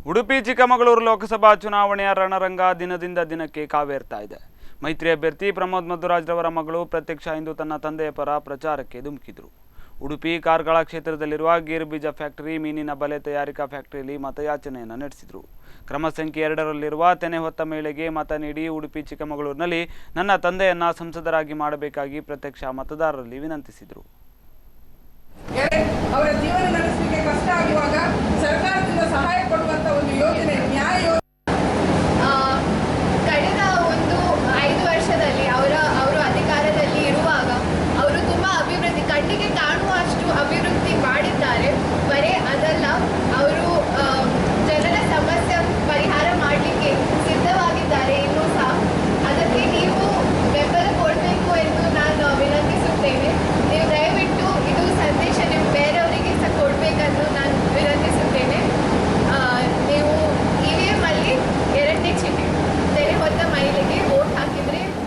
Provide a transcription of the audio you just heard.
ಉಡುಪಿ ಚಿಕ್ಕಮಗಳೂರು ಲೋಕಸಭಾ ಚುನಾವಣೆಯ ರಣರಂಗ ದಿನದಿಂದ ದಿನಕ್ಕೆ ಕಾವೇರ್ತಾ ಇದೆ. ಮೈತ್ರಿ ಅಭ್ಯರ್ಥಿ ಪ್ರಮೋದ್ ಮಧುರಾಜ್ ರವರ ಮಗಳು ಪ್ರತ್ಯಕ್ಷ ಇಂದು ತನ್ನ ತಂದೆಯ ಪರ ಪ್ರಚಾರಕ್ಕೆ ಧುಮುಕಿದ್ರು. ಉಡುಪಿ ಕಾರ್ಕಳ ಕ್ಷೇತ್ರದಲ್ಲಿರುವ ಗೇರು ಬೀಜ ಫ್ಯಾಕ್ಟರಿ, ಮೀನಿನ ಬಲೆ ತಯಾರಿಕಾ ಫ್ಯಾಕ್ಟರಿಯಲ್ಲಿ ಮತಯಾಚನೆಯನ್ನು ನಡೆಸಿದರು. ಕ್ರಮ ಸಂಖ್ಯೆ 2ರಲ್ಲಿರುವ ತೆನೆ ಹೊತ್ತ ಮಹಿಳೆಗೆ ಮತ ನೀಡಿ ಉಡುಪಿ ಚಿಕ್ಕಮಗಳೂರಿನಲ್ಲಿ ನನ್ನ ತಂದೆಯನ್ನ ಸಂಸದರಾಗಿ ಮಾಡಬೇಕಾಗಿ ಪ್ರತ್ಯಕ್ಷ ಮತದಾರರಲ್ಲಿ ವಿನಂತಿಸಿದರು. ಅವರ ಜೀವನ ನಡೆಸಲಿಕ್ಕೆ ಕಷ್ಟ ಆಗುವಾಗ ಸರ್ಕಾರದಿಂದ ಸಹಾಯ